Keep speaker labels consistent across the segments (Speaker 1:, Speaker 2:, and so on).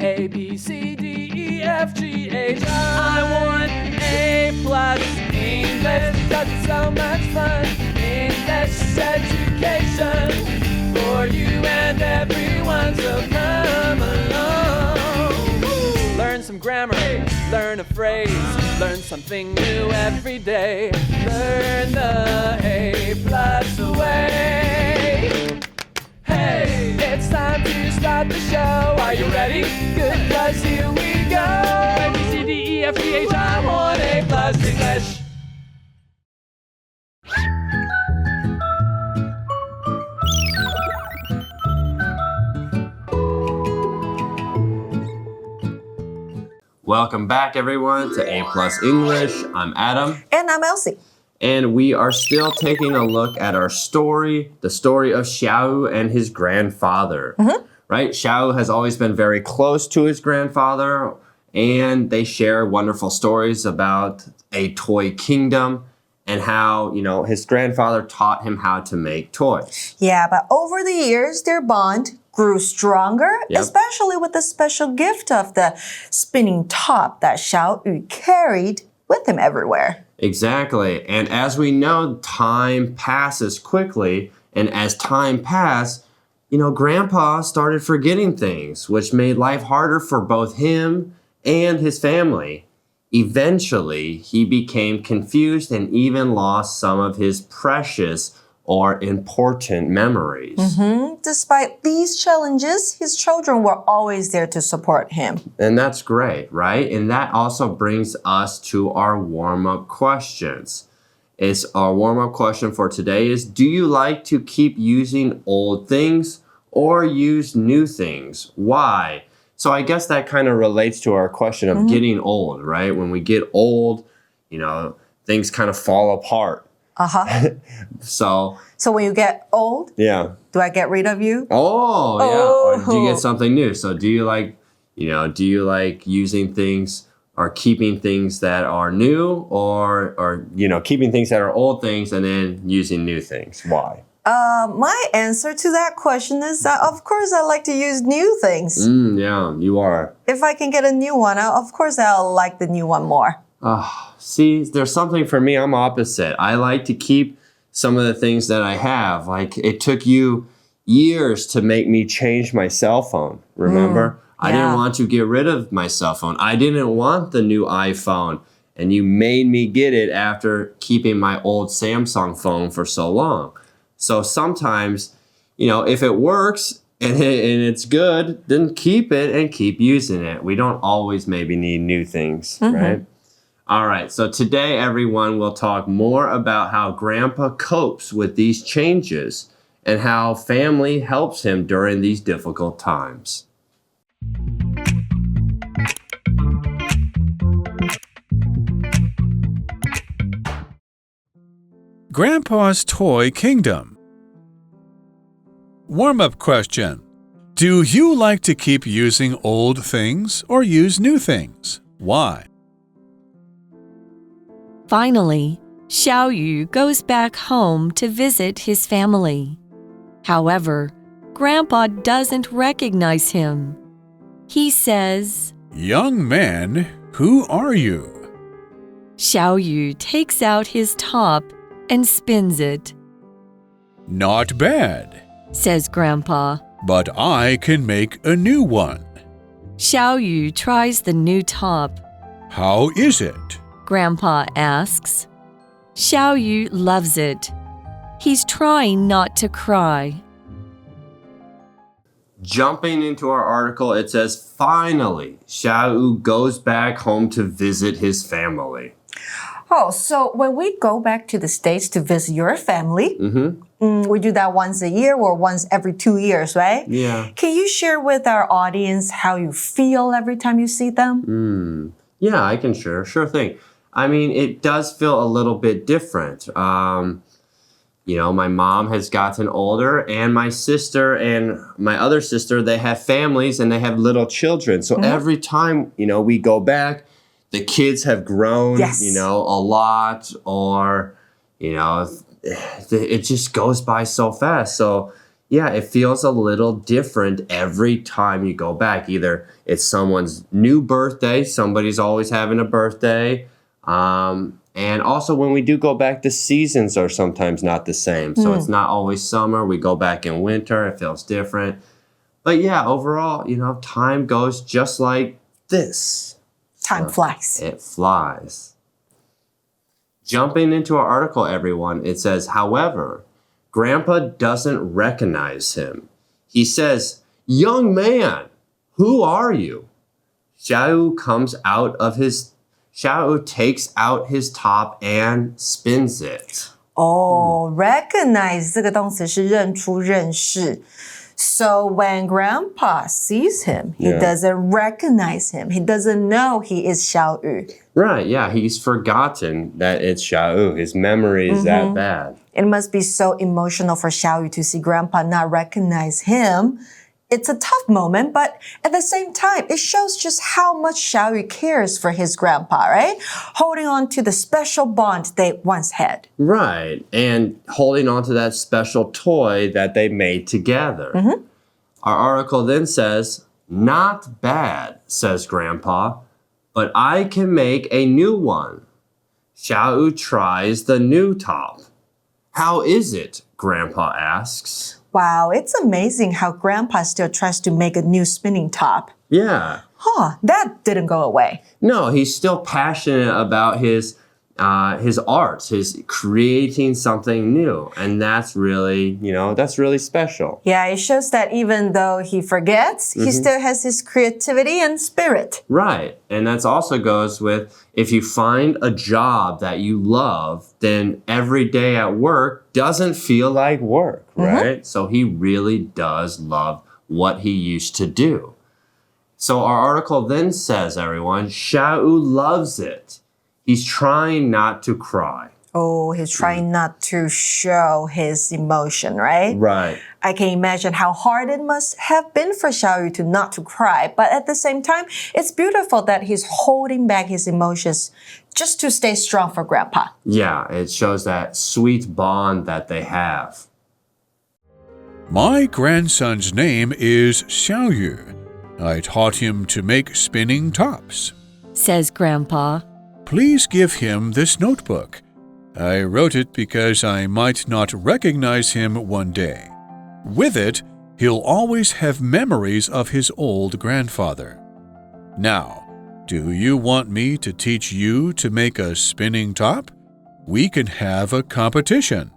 Speaker 1: A, B, C, D, E, F, G, H, I want A plus English because it's so much fun. English education for you and everyone, so come along. Learn some grammar, learn a phrase, learn something new every day. Learn the A plus way. Hey, it's time to start the show. Are you ready? Good, 'cause here we go. A, B, C, D, E, F, G, H, I want A plus English.
Speaker 2: Welcome back, everyone, to A Plus English. I'm Adam.
Speaker 3: And I'm Elsie.
Speaker 2: And we are still taking a look at our story, the story of Xiao and his grandfather. Right? Xiao has always been very close to his grandfather, and they share wonderful stories about a toy kingdom and how, his grandfather taught him how to make toys.
Speaker 3: Yeah, but over the years, their bond grew stronger,
Speaker 2: Yep.
Speaker 3: especially with the special gift of the spinning top that Xiao Yu carried with him everywhere.
Speaker 2: Exactly. And as we know, time passes quickly. And as time passed, Grandpa started forgetting things, which made life harder for both him and his family. Eventually, he became confused and even lost some of his precious or important memories.
Speaker 3: Despite these challenges, his children were always there to support him.
Speaker 2: And that's great, right? And that also brings us to our warm-up questions. Our warm-up question for today is, do you like to keep using old things or use new things? Why? So I guess that kind of relates to our question of getting old, right? When we get old, things kind of fall apart. So
Speaker 3: when you get old,
Speaker 2: yeah.
Speaker 3: do I get rid of you?
Speaker 2: Oh, yeah. Or do you get something new? So do you like using things or keeping things that are new or keeping things that are old things and then using new things? Why?
Speaker 3: My answer to that question is that, of course, I like to use new things.
Speaker 2: Yeah, you are.
Speaker 3: If I can get a new one, of course, I'll like the new one more.
Speaker 2: See, there's something for me, I'm opposite. I like to keep some of the things that I have. Like, it took you years to make me change my cell phone, remember? I didn't want to get rid of my cell phone. I didn't want the new iPhone. And you made me get it after keeping my old Samsung phone for so long. So sometimes, if it works and it's good, then keep it and keep using it. We don't always maybe need new things, right? All right, so today, everyone, will talk more about how Grandpa copes with these changes and how family helps him during these difficult times.
Speaker 4: Grandpa's Toy Kingdom. Warm-up question. Do you like to keep using old things or use new things? Why?
Speaker 5: Finally, Xiao Yu goes back home to visit his family. However, Grandpa doesn't recognize him. He says,
Speaker 4: Young man, who are you?
Speaker 5: Xiao Yu takes out his top and spins it.
Speaker 4: Not bad,
Speaker 5: says Grandpa.
Speaker 4: but I can make a new one.
Speaker 5: Xiao Yu tries the new top.
Speaker 4: How is it?
Speaker 5: Grandpa asks. Xiao Yu loves it. He's trying not to cry.
Speaker 2: Jumping into our article, it says, finally, Xiao Yu goes back home to visit his family.
Speaker 3: Oh, so when we go back to the States to visit your family, we do that once a year or once every 2 years, right?
Speaker 2: Yeah.
Speaker 3: Can you share with our audience how you feel every time you see them?
Speaker 2: Yeah, I can share. Sure thing. I mean, it does feel a little bit different. You know, my mom has gotten older, and my sister and my other sister, they have families and they have little children. So every time, you know, we go back, the kids have grown, you know, a lot, or, you know, it just goes by so fast. So, yeah, it feels a little different every time you go back. Either it's someone's new birthday, somebody's always having a birthday. And also when we do go back, the seasons are sometimes not the same. So it's not always summer. We go back in winter, it feels different. But yeah, overall, time goes just like this.
Speaker 3: Time flies.
Speaker 2: It flies. Jumping into our article, everyone, it says, however, Grandpa doesn't recognize him. He says, young man, who are you? Xiao takes out his top and spins it.
Speaker 3: Recognize 这个动词是认出、认识。So when Grandpa sees him, he doesn't recognize him. He doesn't know he is Xiaoyu.
Speaker 2: Right, yeah, he's forgotten that it's Xiaoyu. His memory is that bad.
Speaker 3: It must be so emotional for Xiaoyu to see Grandpa not recognize him. It's a tough moment, but at the same time, it shows just how much Xiaoyu cares for his grandpa, right? Holding on to the special bond they once had.
Speaker 2: Right, and holding on to that special toy that they made together. Our article then says, not bad, says Grandpa, but I can make a new one. Xiaoyu tries the new top. How is it? Grandpa asks.
Speaker 3: Wow, it's amazing how Grandpa still tries to make a new spinning top.
Speaker 2: Yeah.
Speaker 3: That didn't go away.
Speaker 2: No, he's still passionate about his arts, his creating something new. And that's really, that's really special.
Speaker 3: Yeah, it shows that even though he forgets, he still has his creativity and spirit.
Speaker 2: Right. And that also goes with if you find a job that you love, then every day at work doesn't feel like work, right? So he really does love what he used to do. So our article then says, everyone, Xiaoyu loves it. He's trying not to cry.
Speaker 3: Oh, he's trying not to show his emotion, right?
Speaker 2: Right.
Speaker 3: I can imagine how hard it must have been for Xiaoyu to not to cry. But at the same time, it's beautiful that he's holding back his emotions just to stay strong for Grandpa.
Speaker 2: Yeah, it shows that sweet bond that they have.
Speaker 4: My grandson's name is Xiaoyu. I taught him to make spinning tops,
Speaker 5: says Grandpa.
Speaker 4: Please give him this notebook. I wrote it because I might not recognize him one day. With it, he'll always have memories of his old grandfather. Now, do you want me to teach you to make a spinning top? We can have a competition.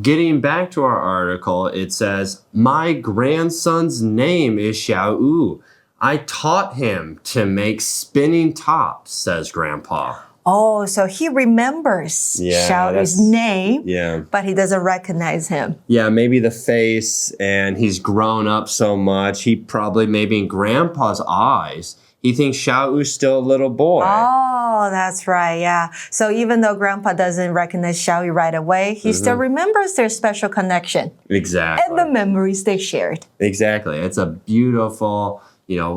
Speaker 2: Getting back to our article, it says, my grandson's name is Xiaoyu. I taught him to make spinning tops, says Grandpa.
Speaker 3: Oh, so he remembers Xiaoyu's name, but he doesn't recognize him.
Speaker 2: Yeah, maybe the face, and he's grown up so much. He probably, maybe in Grandpa's eyes, he thinks Xiaoyu's still a little boy.
Speaker 3: Oh, that's right, yeah. So even though Grandpa doesn't recognize Xiaoyu right away, he still remembers their special connection.
Speaker 2: Exactly.
Speaker 3: And the memories they shared.
Speaker 2: Exactly. It's a beautiful,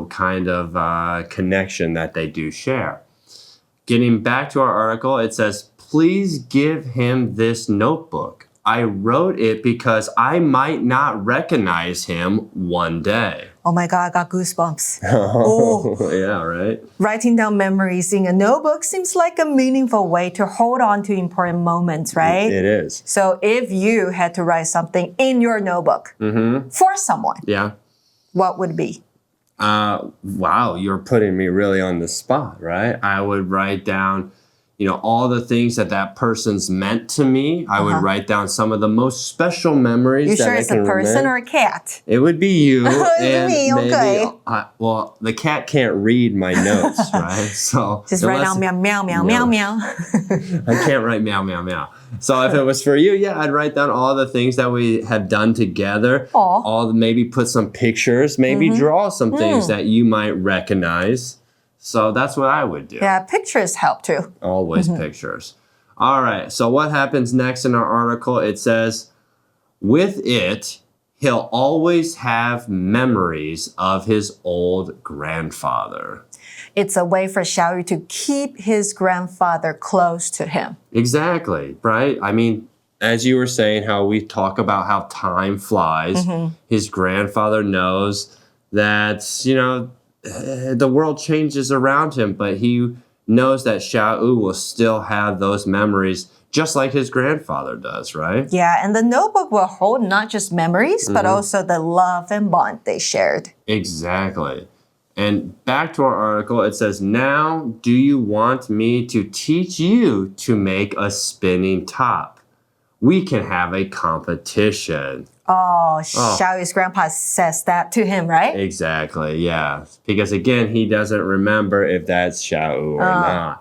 Speaker 2: kind of connection that they do share. Getting back to our article, it says, please give him this notebook. I wrote it because I might not recognize him one day.
Speaker 3: Oh my God, I got goosebumps.
Speaker 2: Yeah, right?
Speaker 3: Writing down memories in a notebook seems like a meaningful way to hold on to important moments, right?
Speaker 2: It is.
Speaker 3: So if you had to write something in your notebook for someone, what would it be?
Speaker 2: Wow, you're putting me really on the spot, right? I would write down, all the things that person's meant to me. I would write down some of the most special memories.
Speaker 3: You sure it's a person or a cat?
Speaker 2: It would be you.
Speaker 3: It's me, okay.
Speaker 2: Well, the cat can't read my notes, right? So
Speaker 3: just write down meow, meow, meow, meow, meow.
Speaker 2: I can't write meow, meow, meow. So if it was for you, I'd write down all the things that we have done together. Maybe put some pictures, maybe draw some things that you might recognize. So that's what I would do.
Speaker 3: Yeah, pictures help too.
Speaker 2: Always pictures. All right, so what happens next in our article? It says, with it, he'll always have memories of his old grandfather.
Speaker 3: It's a way for Xiaoyu to keep his grandfather close to him.
Speaker 2: Exactly, right? I mean, as you were saying, how we talk about how time flies, his grandfather knows that, the world changes around him, but he knows that Xiaoyu will still have those memories just like his grandfather does, right?
Speaker 3: Yeah, and the notebook will hold not just memories, but also the love and bond they shared.
Speaker 2: Exactly. And back to our article, it says, now do you want me to teach you to make a spinning top? We can have a competition.
Speaker 3: Oh, Xiaoyu's grandpa says that to him, right?
Speaker 2: Exactly, yeah. Because again, he doesn't remember if that's Xiaoyu or not.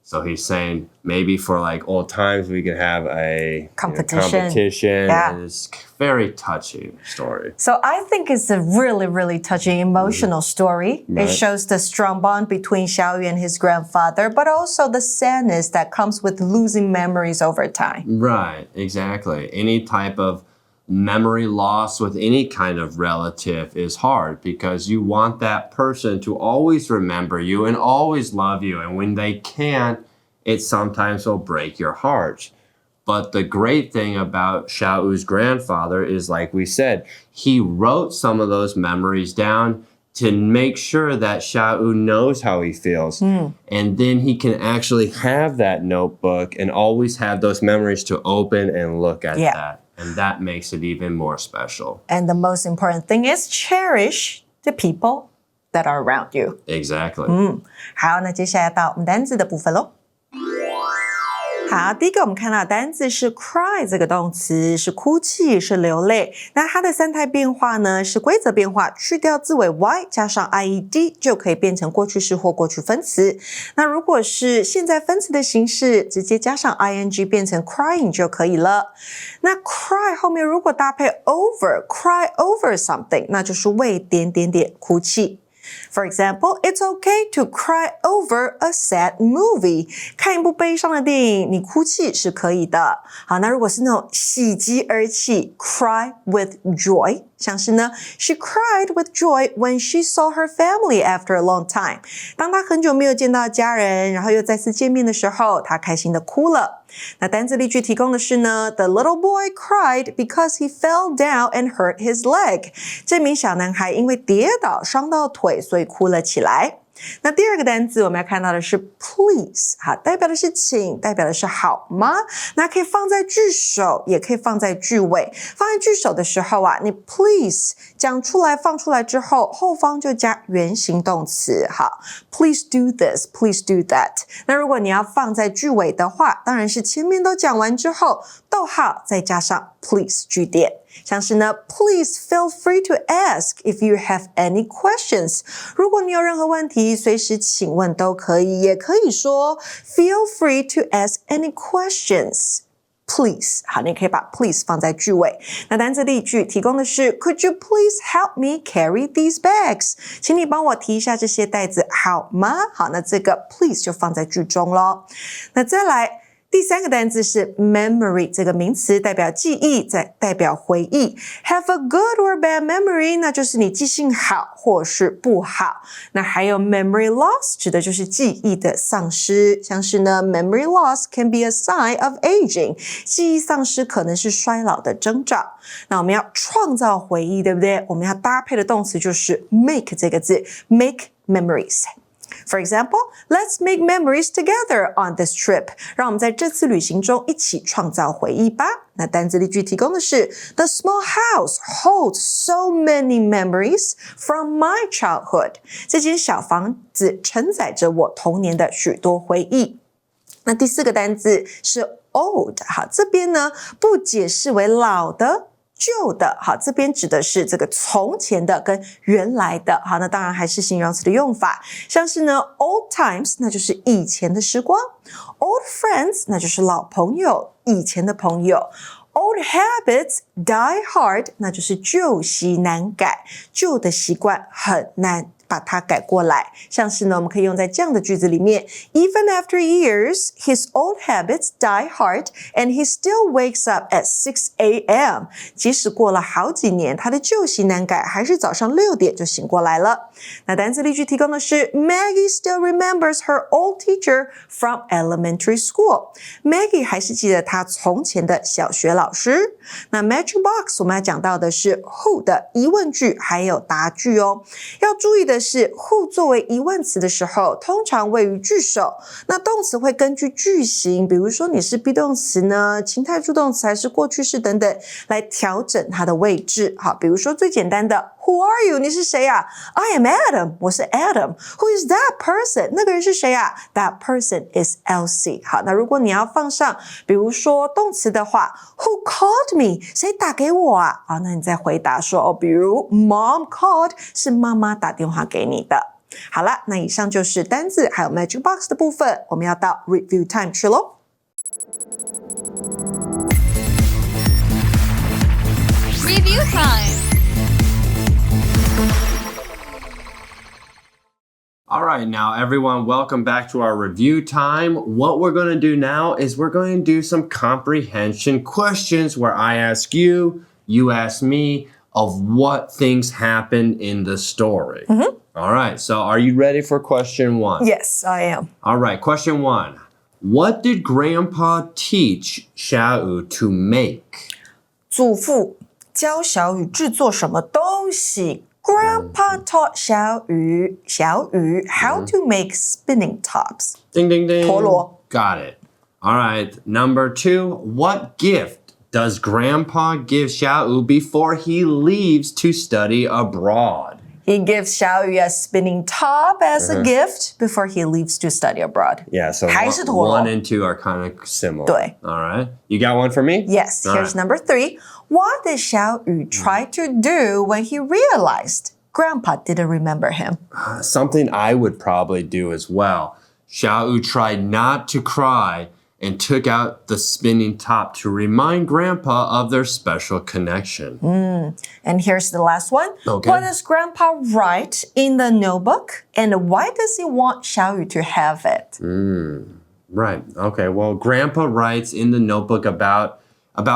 Speaker 2: So he's saying maybe for like old times we can have a competition.
Speaker 3: Yeah.
Speaker 2: And it's a very touching story.
Speaker 3: So I think it's a really, really touching, emotional story.
Speaker 2: Right.
Speaker 3: It shows the strong bond between Xiaoyu and his grandfather, but also the sadness that comes with losing memories over time.
Speaker 2: Right, exactly. Any type of memory loss with any kind of relative is hard because you want that person to always remember you and always love you. And when they can't, it sometimes will break your heart. But the great thing about Xiaoyu's grandfather is, like we said, he wrote some of those memories down to make sure that Xiaoyu knows how he feels. And then he can actually have that notebook and always have those memories to open and look at that. And that makes it even more special.
Speaker 3: And the most important thing is cherish the people that are around you.
Speaker 2: Exactly.
Speaker 3: 好，那接下来到我们单字的部分咯。好，第一个我们看到的单字是 cry 这个动词，是哭泣，是流泪。那它的三态变化呢是规则变化，去掉字尾 y 加上 ied 就可以变成过去式或过去分词。那如果是现在分词的形式，直接加上 ing 变成 crying 就可以了。那 cry 后面如果搭配 cry over something， 那就是为点点点哭泣。For example, it's okay to cry over a sad movie. 看一部悲伤的电影，你哭泣是可以的。好，那如果是那种喜极而泣 ，cry with joy， 像是呢 ，She cried with joy when she saw her family after a long time. 当她很久没有见到家人，然后又再次见面的时候，她开心的哭了。那单字例句提供的是呢 ，The little boy cried because he fell down and hurt his leg. 这名小男孩因为跌倒伤到腿，所以哭了起来。那第二个单字我们要看到的是 please， 好，代表的是请，代表的是好吗？那可以放在句首，也可以放在句尾。放在句首的时候啊，你 please 讲出来放出来之后，后方就加原形动词，好 ，please do this， please do that。那如果你要放在句尾的话，当然是前面都讲完之后，逗号再加上 please 句点。像是呢 ，Please feel free to ask if you have any questions。如果你有任何问题，随时请问都可以，也可以说 Feel free to ask any questions。Please， 好，你可以把 please 放在句尾。那单字例句提供的是 Could you please help me carry these bags？ 请你帮我提一下这些袋子好吗？好，那这个 please 就放在句中咯。那再来。第三个单字是 memory 这个名词，代表记忆，再代表回忆。Have a good or bad memory， 那就是你记性好或是不好。那还有 memory loss， 指的就是记忆的丧失。像是呢 memory loss can be a sign of aging， 记忆丧失可能是衰老的征兆。那我们要创造回忆，对不对？我们要搭配的动词就是 make 这个字 ，make memories。For example, let's make memories together on this trip. 让我们在这次旅行中一起创造回忆吧。那单字例句提供的是 The small house holds so many memories from my childhood. 这间小房子承载着我童年的许多回忆。那第四个单字是 old. 好，这边呢不解释为老的。旧的，好，这边指的是这个从前的跟原来的，好，那当然还是形容词的用法，像是呢 old times 那就是以前的时光 ，old friends 那就是老朋友，以前的朋友 ，old habits die hard 那就是旧习难改，旧的习惯很难把它改过来。像是呢，我们可以用在这样的句子里面 Even after years, his old habits die hard and he still wakes up at 6 a.m. 即使过了好几年，他的旧习难改，还是早上6点就醒过来了。那单词例句提供的是 Maggie still remembers her old teacher from elementary school. Maggie 还是记得她从前的小学老师。那 Magic Box 我们要讲到的是 who 的疑问句还有答句哦。要注意的是 who 作为疑问词的时候，通常位于句首。那动词会根据句型，比如说你是 be 动词呢、情态助动词还是过去式等等，来调整它的位置。好，比如说最简单的 Who are you? 你是谁啊？ I am Adam. 我是 Adam. Who is that person? 那个人是谁啊？ That person is Elsie. 好，那如果你要放上比如说动词的话 Who called me? 谁打给我啊？好，那你再回答说比如 Mom called 是妈妈打电话给你的。好了，那以上就是单字还有 Magic Box 的部分，我们要到 Review Time 去咯。
Speaker 5: Review time.
Speaker 2: All right, now everyone, welcome back to our review time. What we're going to do now is we're going to do some comprehension questions where I ask you, you ask me of what things happen in the story. All right, so are you ready for question 1?
Speaker 3: Yes, I am.
Speaker 2: All right, question 1. What did Grandpa teach Xiaoyu to make?
Speaker 3: 祖父教小雨制作什么东西？Grandpa taught 小雨 how to make spinning tops.
Speaker 2: Ding, ding, ding.
Speaker 3: 陀螺。
Speaker 2: Got it. All right. Number 2. What gift does Grandpa give Xiaoyu before he leaves to study abroad?
Speaker 3: He gives 小雨 a spinning top as a gift before he leaves to study abroad.
Speaker 2: Yeah, so
Speaker 3: 还是陀螺。
Speaker 2: 1 and 2 are kind of similar.
Speaker 3: 对。
Speaker 2: All right. You got one for me?
Speaker 3: Yes,
Speaker 2: All
Speaker 3: here's
Speaker 2: right.
Speaker 3: number 3. What did 小雨 try to do when he realized Grandpa didn't remember him?
Speaker 2: Something I would probably do as well. Xiaoyu tried not to cry and took out the spinning top to remind Grandpa of their special connection.
Speaker 3: And here's the last one.
Speaker 2: Okay.
Speaker 3: What does Grandpa write in the notebook? And why does he want 小雨 to have it?
Speaker 2: Right. Okay. Well, Grandpa writes in the notebook about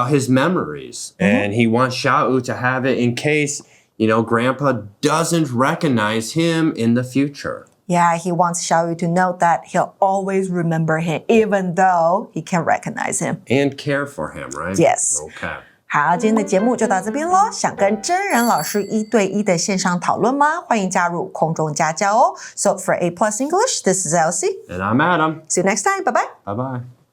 Speaker 2: his memories, and he wants Xiaoyu to have it in case, Grandpa doesn't recognize him in the future.
Speaker 3: Yeah, he wants 小雨 to know that he'll always remember him, even though he can't recognize him.
Speaker 2: And care for him, right?
Speaker 3: Yes.
Speaker 2: Okay.
Speaker 3: 好，今天的节目就到这边咯。想跟真人老师1对1的线上讨论吗？欢迎加入空中家教哦。So for A+ English, this is Elsie.
Speaker 2: And I'm Adam.
Speaker 3: See you next time. Bye-bye.
Speaker 2: Bye-bye.